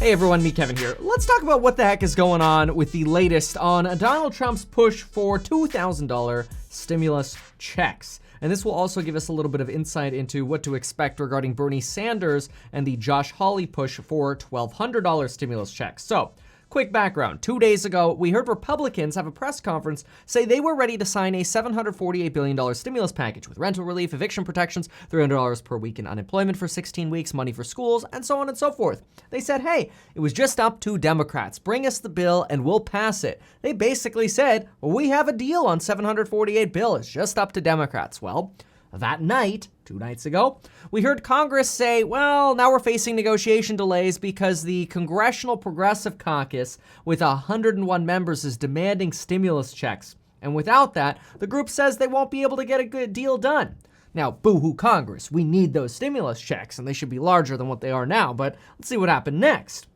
Hey everyone, me Kevin here. Let's talk about what the heck is going on with the latest on Donald Trump's push for $2,000 stimulus checks. And this will also give us a little bit of insight into what to expect regarding Bernie Sanders and the Josh Hawley push for $1,200 stimulus checks. So, quick background. 2 days ago, we heard Republicans have a press conference say they were ready to sign a $748 billion stimulus package with rental relief, eviction protections, $300 per week in unemployment for 16 weeks, money for schools, and so on and so forth. They said, hey, it was just up to Democrats. Bring us the bill and we'll pass it. They basically said, well, we have a deal on $748 billion. It's just up to Democrats. Well, that night, 2 nights ago, we heard Congress say, well, now we're facing negotiation delays because the Congressional Progressive Caucus with 101 members is demanding stimulus checks. And without that, the group says they won't be able to get a good deal done. Now, boo-hoo Congress, we need those stimulus checks and they should be larger than what they are now, but let's see what happened next.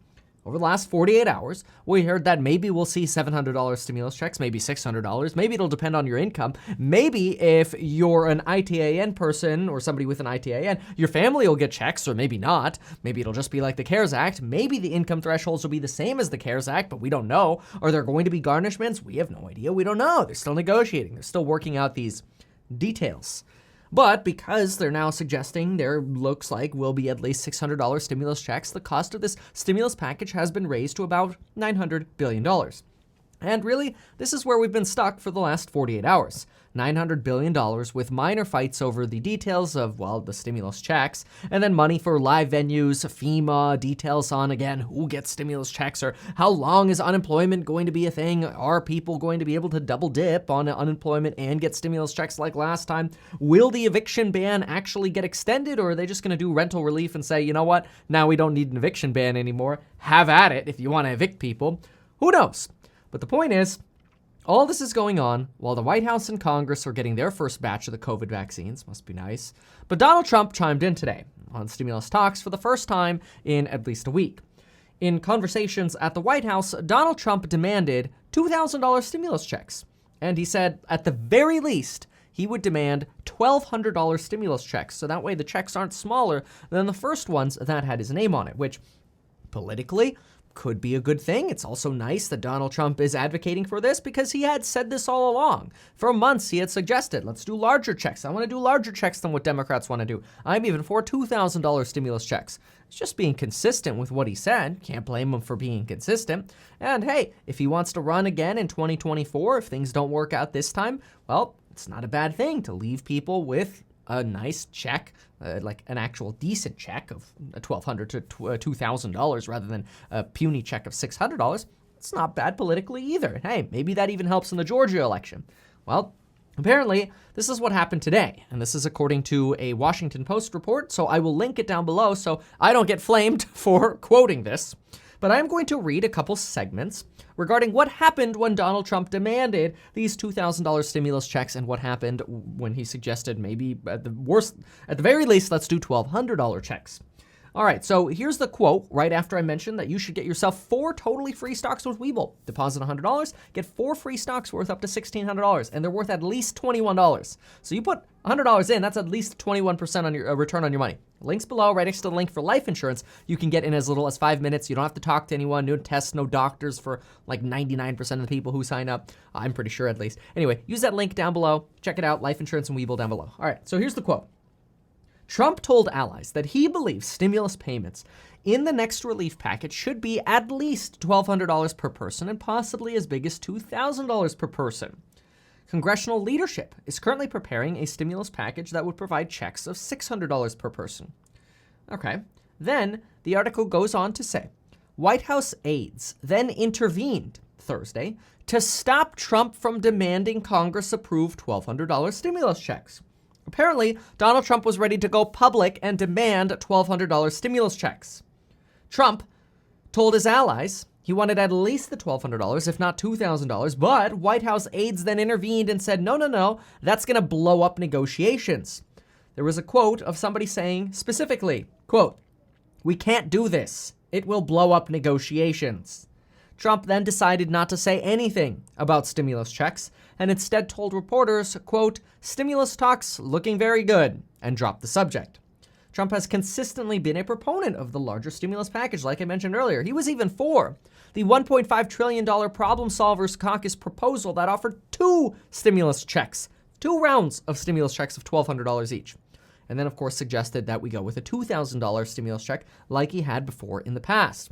Over the last 48 hours, we heard that maybe we'll see $700 stimulus checks, maybe $600. Maybe it'll depend on your income. Maybe if you're an iTIN person or somebody with an iTIN, your family will get checks, or maybe not. Maybe it'll just be like the CARES Act. Maybe the income thresholds will be the same as the CARES Act, but we don't know. Are there going to be garnishments? We have no idea. We don't know. They're still negotiating. They're still working out these details. But because they're now suggesting there looks like will be at least $600 stimulus checks, the cost of this stimulus package has been raised to about $900 billion. And really, this is where we've been stuck for the last 48 hours. $900 billion with minor fights over the details of, well, the stimulus checks, and then money for live venues, FEMA, details on, again, who gets stimulus checks, or how long is unemployment going to be a thing? Are people going to be able to double dip on unemployment and get stimulus checks like last time? Will the eviction ban actually get extended, or are they just going to do rental relief and say, you know what, now we don't need an eviction ban anymore. Have at it if you want to evict people. Who knows? But the point is, all this is going on while the White House and Congress are getting their first batch of the COVID vaccines. Must be nice. But Donald Trump chimed in today on stimulus talks for the first time in at least a week. In conversations at the White House, Donald Trump demanded $2,000 stimulus checks. And he said, at the very least, he would demand $1,200 stimulus checks. So that way the checks aren't smaller than the first ones that had his name on it, which politically could be a good thing. It's also nice that Donald Trump is advocating for this because he had said this all along. For months, he had suggested, let's do larger checks. I want to do larger checks than what Democrats want to do. I'm even for $2,000 stimulus checks. It's just being consistent with what he said. Can't blame him for being consistent. And hey, if he wants to run again in 2024, if things don't work out this time, well, it's not a bad thing to leave people with a nice check, like an actual decent check of $1,200 to $2,000 rather than a puny check of $600. It's not bad politically either. Hey, maybe that even helps in the Georgia election. Well, apparently, this is what happened today, and this is according to a Washington Post report, so I will link it down below so I don't get flamed for quoting this. But I'm going to read a couple segments regarding what happened when Donald Trump demanded these $2,000 stimulus checks and what happened when he suggested maybe at the very least, let's do $1,200 checks. All right, so here's the quote right after I mentioned that you should get yourself 4 totally free stocks with Webull. Deposit $100, get 4 free stocks worth up to $1,600, and they're worth at least $21. So you put $100 in, that's at least 21% on your return on your money. Links below, right next to the link for life insurance. You can get in as little as 5 minutes. You don't have to talk to anyone, no tests, no doctors for like 99% of the people who sign up. I'm pretty sure at least. Anyway, use that link down below. Check it out, life insurance and Webull down below. All right, so here's the quote. Trump told allies that he believes stimulus payments in the next relief package should be at least $1,200 per person and possibly as big as $2,000 per person. Congressional leadership is currently preparing a stimulus package that would provide checks of $600 per person. Okay, then the article goes on to say, White House aides then intervened Thursday to stop Trump from demanding Congress approve $1,200 stimulus checks. Apparently, Donald Trump was ready to go public and demand $1,200 stimulus checks. Trump told his allies he wanted at least the $1,200, if not $2,000, but White House aides then intervened and said, no, that's going to blow up negotiations. There was a quote of somebody saying specifically, quote, "We can't do this. It will blow up negotiations." Trump then decided not to say anything about stimulus checks and instead told reporters, quote, "Stimulus talks looking very good," and dropped the subject. Trump has consistently been a proponent of the larger stimulus package, like I mentioned earlier. He was even for the $1.5 trillion Problem Solvers Caucus proposal that offered 2 stimulus checks, 2 rounds of stimulus checks of $1,200 each. And then, of course, suggested that we go with a $2,000 stimulus check like he had before in the past.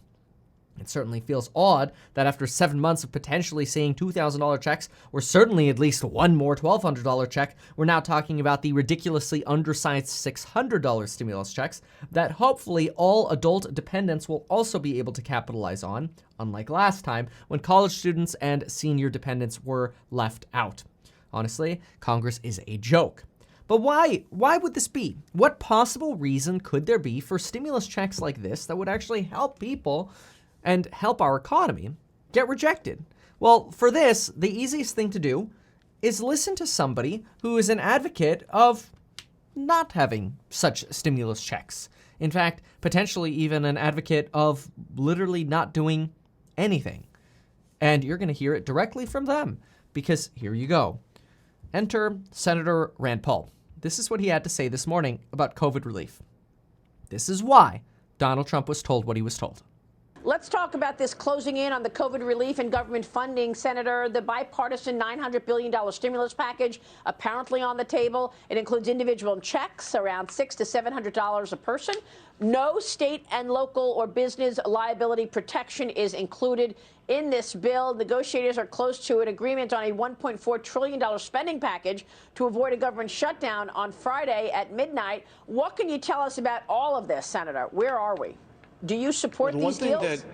It certainly feels odd that after 7 months of potentially seeing $2,000 checks, or certainly at least one more $1,200 check, we're now talking about the ridiculously undersized $600 stimulus checks that hopefully all adult dependents will also be able to capitalize on, unlike last time when college students and senior dependents were left out. Honestly, Congress is a joke. But why? Why would this be? What possible reason could there be for stimulus checks like this that would actually help people and help our economy get rejected? Well, for this, the easiest thing to do is listen to somebody who is an advocate of not having such stimulus checks. In fact, potentially even an advocate of literally not doing anything. And you're going to hear it directly from them, because here you go. Enter Senator Rand Paul. This is what he had to say this morning about COVID relief. This is why Donald Trump was told what he was told. Let's talk about this closing in on the COVID relief and government funding, Senator. The bipartisan $900 billion stimulus package apparently on the table. It includes individual checks, around $600 to $700 a person. No state and local or business liability protection is included in this bill. Negotiators are close to an agreement on a $1.4 trillion spending package to avoid a government shutdown on Friday at midnight. What can you tell us about all of this, Senator? Where are we? Do you support these deals?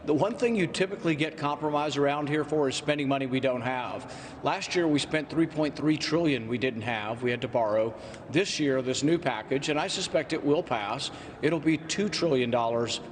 The one thing you typically get compromise around here for is spending money we don't have. Last year, we spent $3.3 trillion we didn't have. We had to borrow. This year, this new package, and I suspect it will pass, it'll be $2 trillion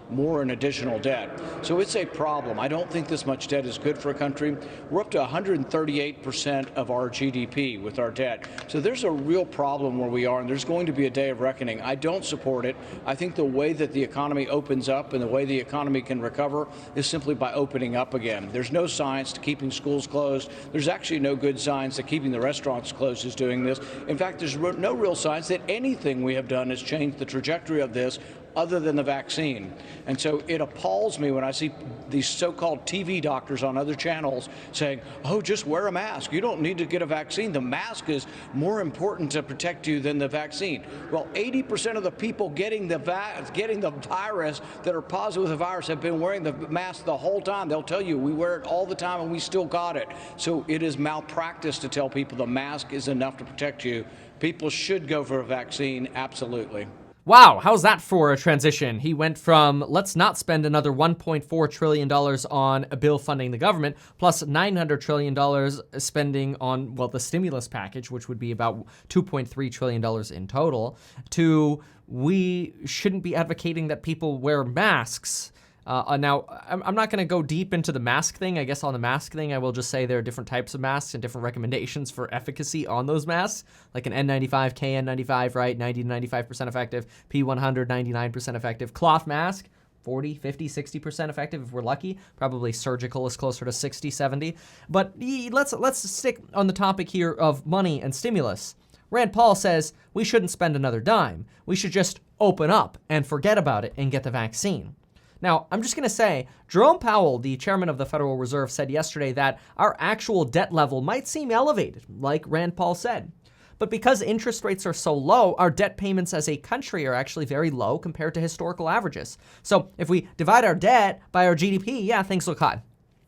more in additional debt. So it's a problem. I don't think this much debt is good for a country. We're up to 138% of our GDP with our debt. So there's a real problem where we are, and there's going to be a day of reckoning. I don't support it. I think the way that the economy opens up and the way the economy can recover is simply by opening up again. There's no science to keeping schools closed. There's actually no good science that keeping the restaurants closed is doing this. In fact, there's no real science that anything we have done has changed the trajectory of this other than the vaccine. And so it appalls me when I see these so-called TV doctors on other channels saying, oh, just wear a mask. You don't need to get a vaccine. The mask is more important to protect you than the vaccine. Well, 80% of the people getting the virus that are positive with the virus have been wearing the mask the whole time. They'll tell you we wear it all the time and we still got it. So it is malpractice to tell people the mask is enough to protect you. People should go for a vaccine, absolutely. Wow, how's that for a transition? He went from let's not spend another $1.4 trillion on a bill funding the government, plus $900 trillion spending on, well, the stimulus package, which would be about $2.3 trillion in total, to we shouldn't be advocating that people wear masks. Now, I'm not going to go deep into the mask thing. I guess on the mask thing, I will just say there are different types of masks and different recommendations for efficacy on those masks, like an N95, KN95, right? 90 to 95% effective, P100, 99% effective. Cloth mask, 40, 50, 60% effective if we're lucky. Probably surgical is closer to 60, 70. But let's stick on the topic here of money and stimulus. Rand Paul says we shouldn't spend another dime. We should just open up and forget about it and get the vaccine. Now, I'm just going to say, Jerome Powell, the chairman of the Federal Reserve, said yesterday that our actual debt level might seem elevated, like Rand Paul said. But because interest rates are so low, our debt payments as a country are actually very low compared to historical averages. So if we divide our debt by our GDP, yeah, things look high.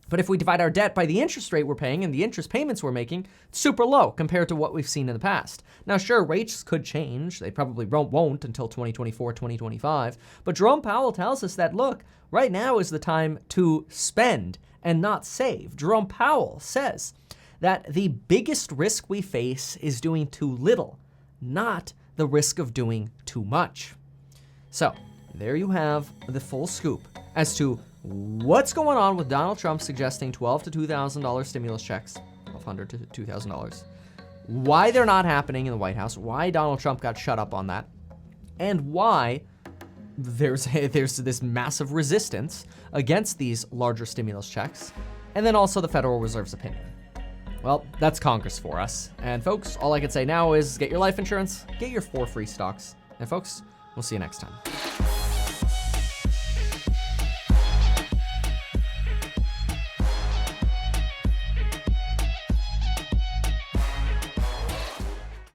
But if we divide our debt by the interest rate we're paying and the interest payments we're making, it's super low compared to what we've seen in the past. Now, sure, rates could change. They probably won't until 2024, 2025. But Jerome Powell tells us that, look, right now is the time to spend and not save. Jerome Powell says that the biggest risk we face is doing too little, not the risk of doing too much. So there you have the full scoop as to what's going on with Donald Trump suggesting $1,200 to $2,000 stimulus checks, $1,200 to $2,000, why they're not happening in the White House, why Donald Trump got shut up on that, and why there's this massive resistance against these larger stimulus checks, and then also the Federal Reserve's opinion. Well, that's Congress for us. And folks, all I can say now is get your life insurance, get your 4 free stocks, And folks, we'll see you next time.